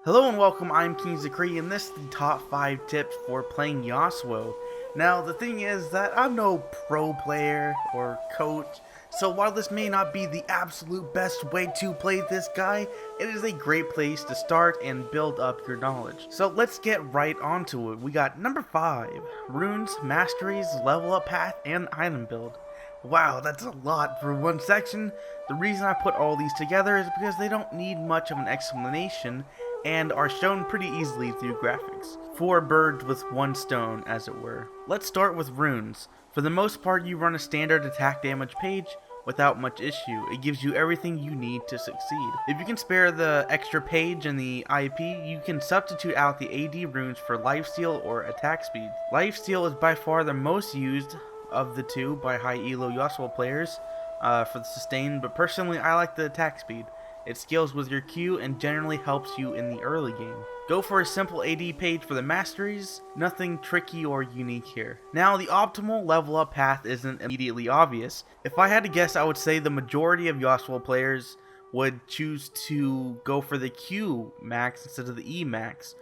Hello and welcome, I'm King Zakri, and this is the top 5 tips for playing Yasuo. Now, the thing is that I'm no pro player or coach, so while this may not be the absolute best way to play this guy, it is a great place to start and build up your knowledge. So let's get right onto it. We got number 5, runes, masteries, level up path, and item build. Wow, that's a lot for one section. The reason I put all these together is because they don't need much of an explanation and are shown pretty easily through graphics. 4 birds with 1 stone, as it were. Let's start with runes. For the most part, you run a standard attack damage page without much issue. It gives you everything you need to succeed. If you can spare the extra page and the IP, you can substitute out the AD runes for lifesteal or attack speed. Lifesteal is by far the most used of the two by high elo Yasuo players for the sustain, but personally I like the attack speed. It scales with your Q and generally helps you in the early game. Go for a simple AD page for the masteries, nothing tricky or unique here. Now, the optimal level up path isn't immediately obvious. If I had to guess, I would say the majority of Yasuo players would choose to go for the Q max instead of the E max.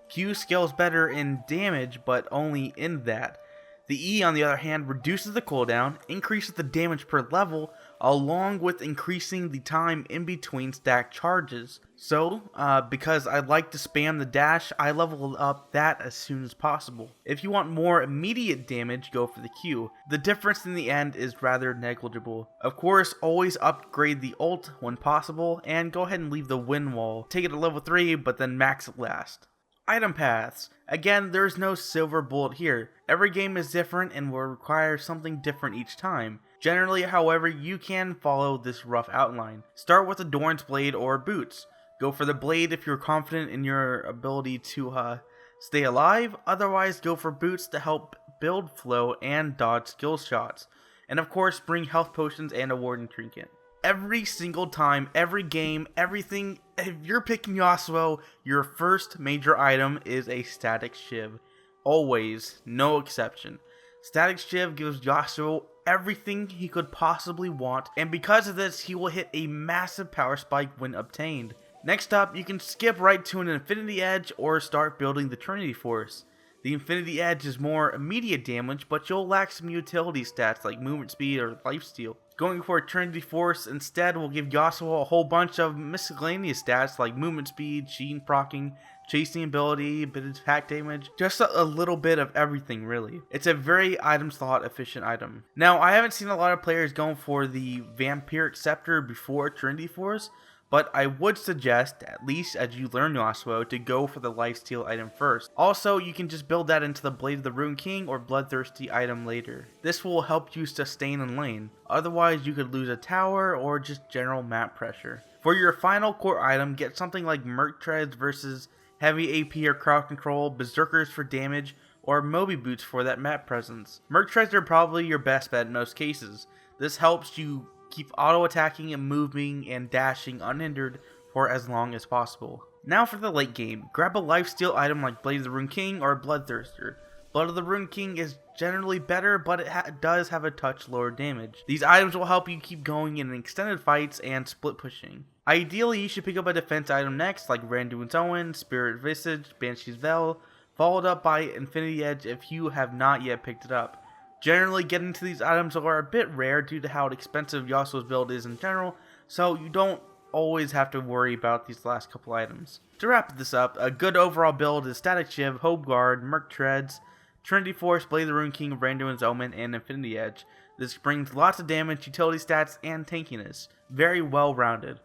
Q scales better in damage, but only in that. The E, on the other hand, reduces the cooldown, increases the damage per level, along with increasing the time in between stack charges. So, because I like to spam the dash, I leveled up that as soon as possible. If you want more immediate damage, go for the Q. The difference in the end is rather negligible. Of course, always upgrade the ult when possible, and go ahead and leave the wind wall. Take it to level 3, but then max it last. Item paths. Again, there's no silver bullet here. Every game is different and will require something different each time. Generally, however, you can follow this rough outline. Start with Adorn's blade or boots. Go for the blade if you're confident in your ability to stay alive. Otherwise, go for boots to help build flow and dodge skill shots. And of course, bring health potions and a warden trinket. Every single time, every game, everything, if you're picking Yasuo, your first major item is a static shiv. Always, no exception. Static shiv gives Yasuo everything he could possibly want, and because of this, he will hit a massive power spike when obtained. Next up, you can skip right to an Infinity Edge or start building the Trinity Force. The Infinity Edge is more immediate damage, but you'll lack some utility stats like movement speed or lifesteal. Going for a Trinity Force instead will give Yasuo a whole bunch of miscellaneous stats like movement speed, sheen proccing, chasing ability, a bit of attack damage, just a little bit of everything really. It's a very item slot efficient item. Now, I haven't seen a lot of players going for the Vampiric Scepter before Trinity Force, but I would suggest, at least as you learn Yasuo, to go for the lifesteal item first. Also, you can just build that into the Blade of the Rune King or Bloodthirsty item later. This will help you sustain in lane, otherwise you could lose a tower or just general map pressure. For your final core item, get something like Merc Treads versus heavy AP or crowd control, Berserkers for damage, or Moby Boots for that map presence. Merc Treads are probably your best bet in most cases. This helps you keep auto-attacking and moving and dashing unhindered for as long as possible. Now for the late game, grab a lifesteal item like Blade of the Rune King or Bloodthirster. Blood of the Rune King is generally better, but it does have a touch lower damage. These items will help you keep going in extended fights and split pushing. Ideally, you should pick up a defense item next, like Randuin's Owen, Spirit Visage, Banshee's Veil, followed up by Infinity Edge if you have not yet picked it up. Generally, getting to these items are a bit rare due to how expensive Yasuo's build is in general, so you don't always have to worry about these last couple items. To wrap this up, a good overall build is Static Shiv, Hope Guard, Merc Treads, Trinity Force, Blade of the Rune King, Randuin's Omen, and Infinity Edge. This brings lots of damage, utility stats, and tankiness. Very well rounded.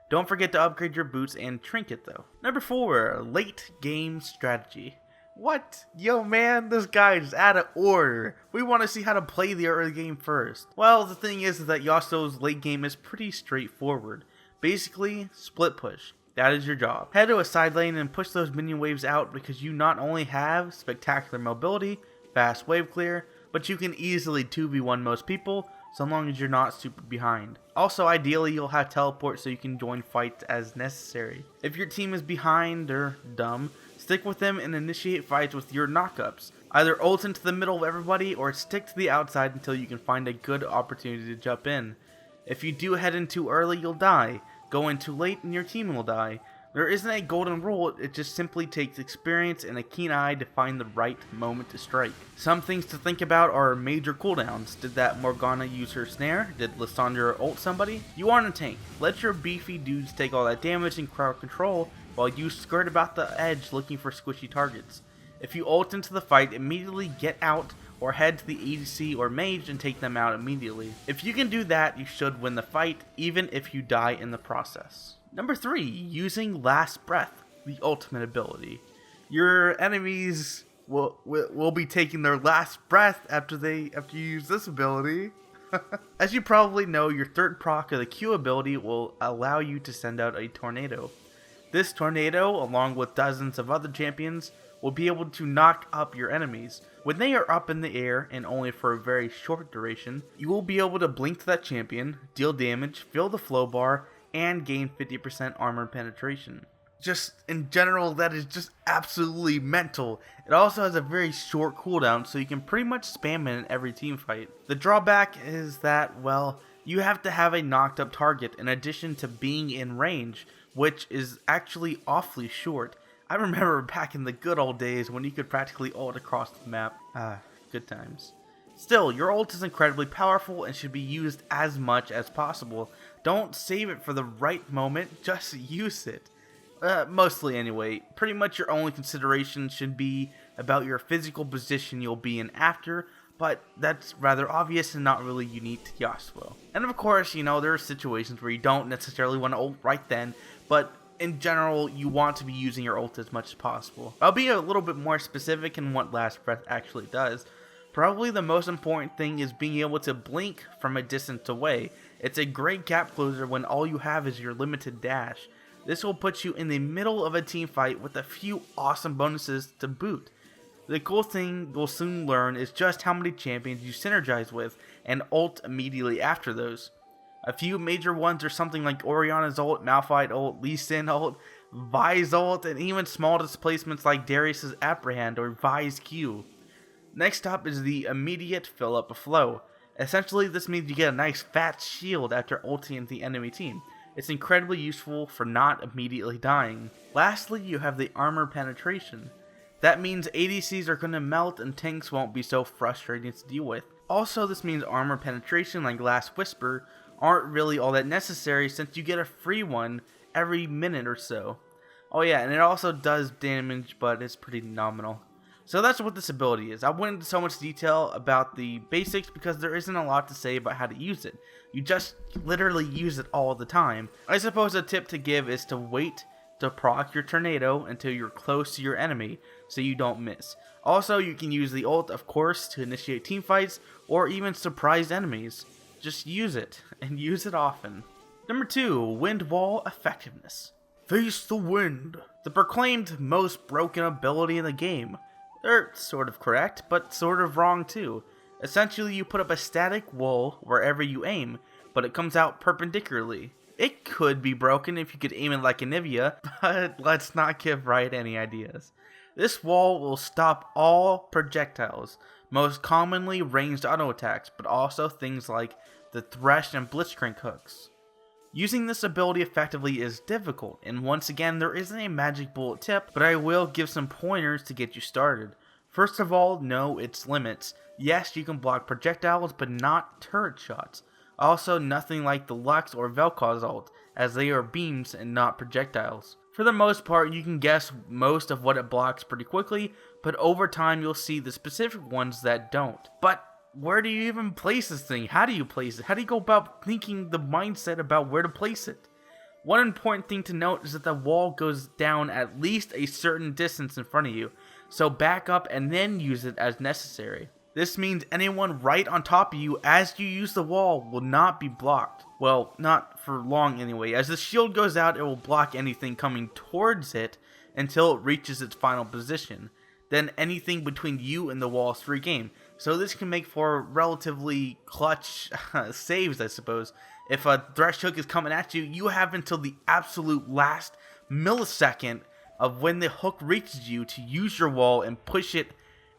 Don't forget to upgrade your boots and trinket though. Number 4, late game strategy. What? Yo man, this guy is out of order. We want to see how to play the early game first. Well, the thing is that Yasuo's late game is pretty straightforward. Basically, split push. That is your job. Head to a side lane and push those minion waves out because you not only have spectacular mobility, fast wave clear, but you can easily 2v1 most people so long as you're not super behind. Also, ideally, you'll have teleport so you can join fights as necessary. If your team is behind or dumb, stick with them and initiate fights with your knockups. Either ult into the middle of everybody or stick to the outside until you can find a good opportunity to jump in. If you do head in too early, you'll die. Go in too late and your team will die. There isn't a golden rule, it just simply takes experience and a keen eye to find the right moment to strike. Some things to think about are major cooldowns. Did that Morgana use her snare? Did Lysandra ult somebody? You aren't a tank. Let your beefy dudes take all that damage and crowd control while you skirt about the edge looking for squishy targets. If you ult into the fight, immediately get out or head to the ADC or mage and take them out immediately. If you can do that, you should win the fight, even if you die in the process. Number 3, using Last Breath, the ultimate ability. Your enemies will be taking their last breath after you use this ability. As you probably know, your third proc of the Q ability will allow you to send out a tornado. This tornado, along with dozens of other champions, will be able to knock up your enemies. When they are up in the air, and only for a very short duration, you will be able to blink to that champion, deal damage, fill the flow bar, and gain 50% armor penetration. Just in general, that is just absolutely mental. It also has a very short cooldown, so you can pretty much spam it in every team fight. The drawback is that, well, you have to have a knocked up target in addition to being in range, which is actually awfully short. I remember back in the good old days when you could practically ult across the map. Good times. Still, your ult is incredibly powerful and should be used as much as possible. Don't save it for the right moment, just use it. Mostly anyway. Pretty much your only consideration should be about your physical position you'll be in after, but that's rather obvious and not really unique to Yasuo. And of course, you know, there are situations where you don't necessarily want to ult right then, but in general, you want to be using your ult as much as possible. I'll be a little bit more specific in what Last Breath actually does. Probably the most important thing is being able to blink from a distance away. It's a great gap closer when all you have is your limited dash. This will put you in the middle of a team fight with a few awesome bonuses to boot. The cool thing you'll soon learn is just how many champions you synergize with and ult immediately after those. A few major ones are something like Orianna's ult, Malphite ult, Lee Sin ult, Vi's ult, and even small displacements like Darius' Apprehend or Vi's Q. Next up is the immediate fill up a flow. Essentially, this means you get a nice fat shield after ulting the enemy team. It's incredibly useful for not immediately dying. Lastly, you have the armor penetration. That means ADCs are going to melt and tanks won't be so frustrating to deal with. Also, this means armor penetration like Last Whisper aren't really all that necessary since you get a free one every minute or so. Oh yeah, and it also does damage, but it's pretty nominal. So that's what this ability is. I went into so much detail about the basics because there isn't a lot to say about how to use it. You just literally use it all the time. I suppose a tip to give is to wait to proc your tornado until you're close to your enemy so you don't miss. Also, you can use the ult, of course, to initiate team fights or even surprise enemies. Just use it, and use it often. Number 2, Wind Wall Effectiveness. Face the wind. The proclaimed most broken ability in the game. They're sort of correct, but sort of wrong too. Essentially, you put up a static wall wherever you aim, but it comes out perpendicularly. It could be broken if you could aim it like Anivia, but let's not give Riot any ideas. This wall will stop all projectiles, most commonly ranged auto attacks, but also things like the Thresh and Blitzcrank hooks. Using this ability effectively is difficult, and once again there isn't a magic bullet tip, but I will give some pointers to get you started. First of all, know its limits. Yes, you can block projectiles, but not turret shots. Also, nothing like the Lux or Vel'Koz ult, as they are beams and not projectiles. For the most part, you can guess most of what it blocks pretty quickly, but over time you'll see the specific ones that don't. But where do you even place this thing? How do you place it? How do you go about thinking the mindset about where to place it? One important thing to note is that the wall goes down at least a certain distance in front of you, so back up and then use it as necessary. This means anyone right on top of you as you use the wall will not be blocked. Well, not for long anyway. As the shield goes out, it will block anything coming towards it until it reaches its final position. Then anything between you and the wall is free game. So this can make for relatively clutch saves, I suppose. If a Thresh hook is coming at you, you have until the absolute last millisecond of when the hook reaches you to use your wall and push it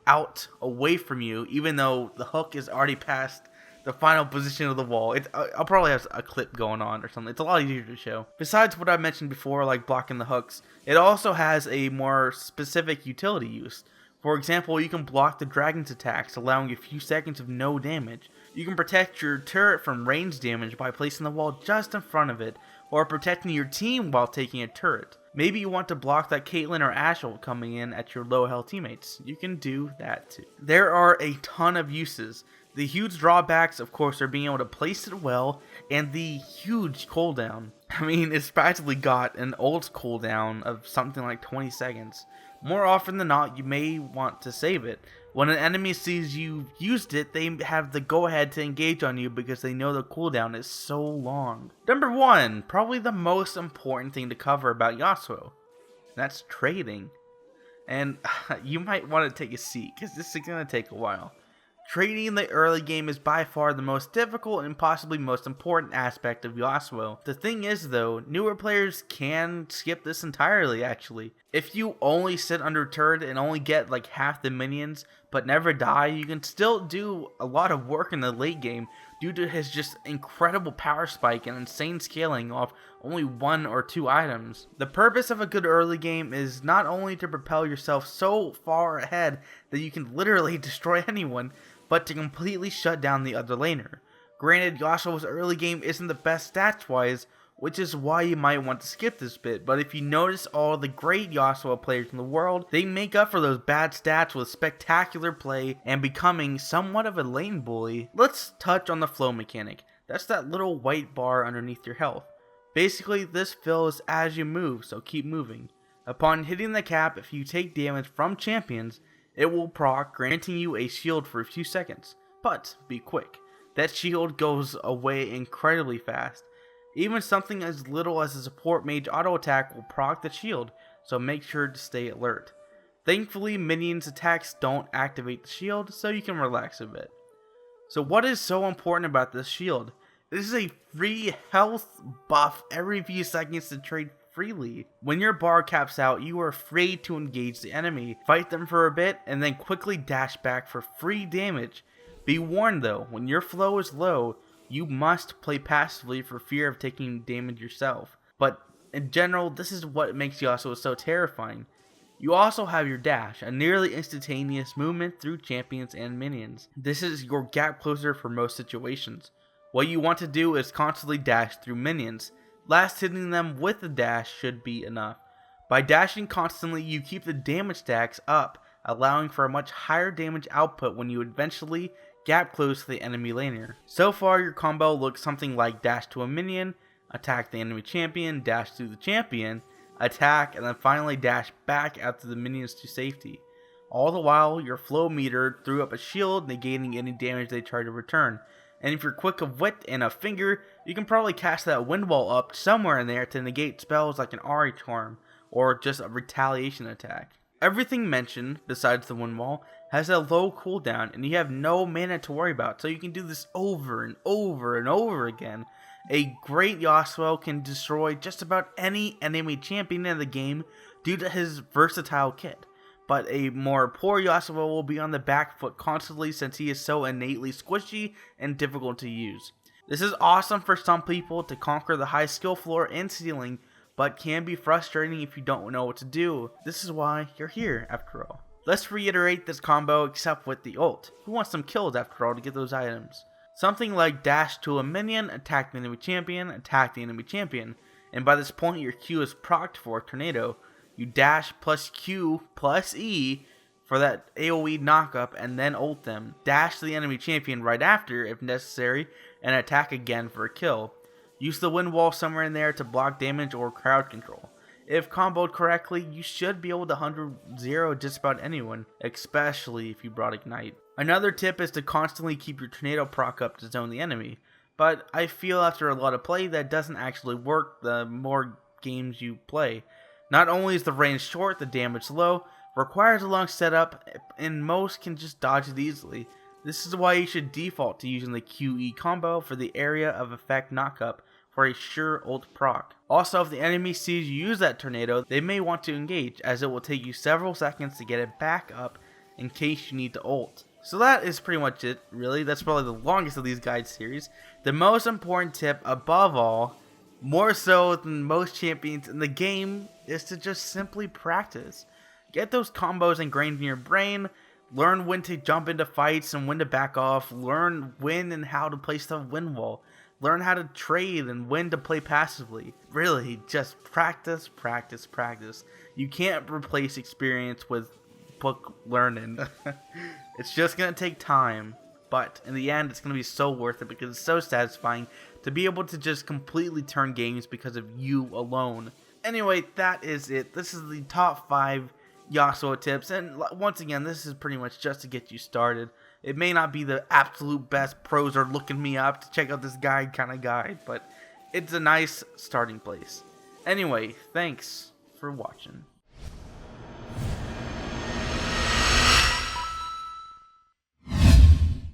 out away from you, even though the hook is already past the final position of the wall. I'll probably have a clip going on or something. It's a lot easier to show. Besides what I mentioned before, like blocking the hooks, it also has a more specific utility use. For example, you can block the dragon's attacks, allowing a few seconds of no damage. You can protect your turret from range damage by placing the wall just in front of it, or protecting your team while taking a turret. Maybe you want to block that Caitlyn or Ashe ult coming in at your low health teammates. You can do that too. There are a ton of uses. The huge drawbacks, of course, are being able to place it well, and the huge cooldown. I mean, it's practically got an ult cooldown of something like 20 seconds. More often than not, you may want to save it. When an enemy sees you've used it, they have the go-ahead to engage on you because they know the cooldown is so long. Number 1, probably the most important thing to cover about Yasuo. That's trading. And you might want to take a seat, because this is going to take a while. Trading in the early game is by far the most difficult and possibly most important aspect of Yasuo. The thing is though, newer players can skip this entirely actually. If you only sit under turret and only get like half the minions but never die, you can still do a lot of work in the late game due to his just incredible power spike and insane scaling off only 1 or 2 items. The purpose of a good early game is not only to propel yourself so far ahead that you can literally destroy anyone, but to completely shut down the other laner. Granted, Yasuo's early game isn't the best stats wise, which is why you might want to skip this bit, but if you notice all the great Yasuo players in the world, they make up for those bad stats with spectacular play and becoming somewhat of a lane bully. Let's touch on the flow mechanic. That's that little white bar underneath your health. Basically, this fills as you move, so keep moving. Upon hitting the cap, if you take damage from champions, it will proc, granting you a shield for a few seconds. But be quick. That shield goes away incredibly fast. Even something as little as a support mage auto attack will proc the shield, so make sure to stay alert. Thankfully, minions attacks don't activate the shield, so you can relax a bit. So what is so important about this shield? This is a free health buff every few seconds to trade freely. When your bar caps out, you are free to engage the enemy, fight them for a bit, and then quickly dash back for free damage. Be warned though, when your flow is low, you must play passively for fear of taking damage yourself. But in general, this is what makes Yasuo so terrifying. You also have your dash, a nearly instantaneous movement through champions and minions. This is your gap closer for most situations. What you want to do is constantly dash through minions. Last hitting them with the dash should be enough. By dashing constantly, you keep the damage stacks up, allowing for a much higher damage output when you eventually gap close to the enemy laner. So far, your combo looks something like dash to a minion, attack the enemy champion, dash to the champion, attack, and then finally dash back after the minions to safety. All the while, your flow meter threw up a shield, negating any damage they try to return. And if you're quick of wit and a finger, you can probably cast that wind wall up somewhere in there to negate spells like an Ari charm, or just a retaliation attack. Everything mentioned, besides the wind wall, has a low cooldown, and you have no mana to worry about, so you can do this over and over and over again. A great Yasuo can destroy just about any enemy champion in the game due to his versatile kit. But a more poor Yasuo will be on the back foot constantly since he is so innately squishy and difficult to use. This is awesome for some people to conquer the high skill floor and ceiling, but can be frustrating if you don't know what to do. This is why you're here after all. Let's reiterate this combo except with the ult. Who wants some kills after all to get those items? Something like dash to a minion, attack the enemy champion, attack the enemy champion, and by this point your Q is procced for a tornado. You dash plus Q plus E for that AoE knockup and then ult them. Dash to the enemy champion right after if necessary and attack again for a kill. Use the wind wall somewhere in there to block damage or crowd control. If comboed correctly, you should be able to 100-0 just about anyone, especially if you brought Ignite. Another tip is to constantly keep your tornado proc up to zone the enemy, but I feel after a lot of play that doesn't actually work the more games you play. Not only is the range short, the damage low, requires a long setup, and most can just dodge it easily. This is why you should default to using the QE combo for the area of effect knockup for a sure ult proc. Also, if the enemy sees you use that tornado, they may want to engage, as it will take you several seconds to get it back up in case you need to ult. So that is pretty much it, really. That's probably the longest of these guide series. The most important tip, above all, more so than most champions in the game, is to just simply practice. Get those combos ingrained in your brain, learn when to jump into fights and when to back off, learn when and how to play stuff wind wall, learn how to trade and when to play passively. Really, just practice, practice, practice. You can't replace experience with book learning. It's just gonna take time, but in the end it's gonna be so worth it because it's so satisfying to be able to just completely turn games because of you alone. Anyway, that is it. This is the top 5 Yasuo tips, and once again, this is pretty much just to get you started. It may not be the absolute best. Pros are looking me up to check out this guide kind of guide, but it's a nice starting place. Anyway, thanks for watching.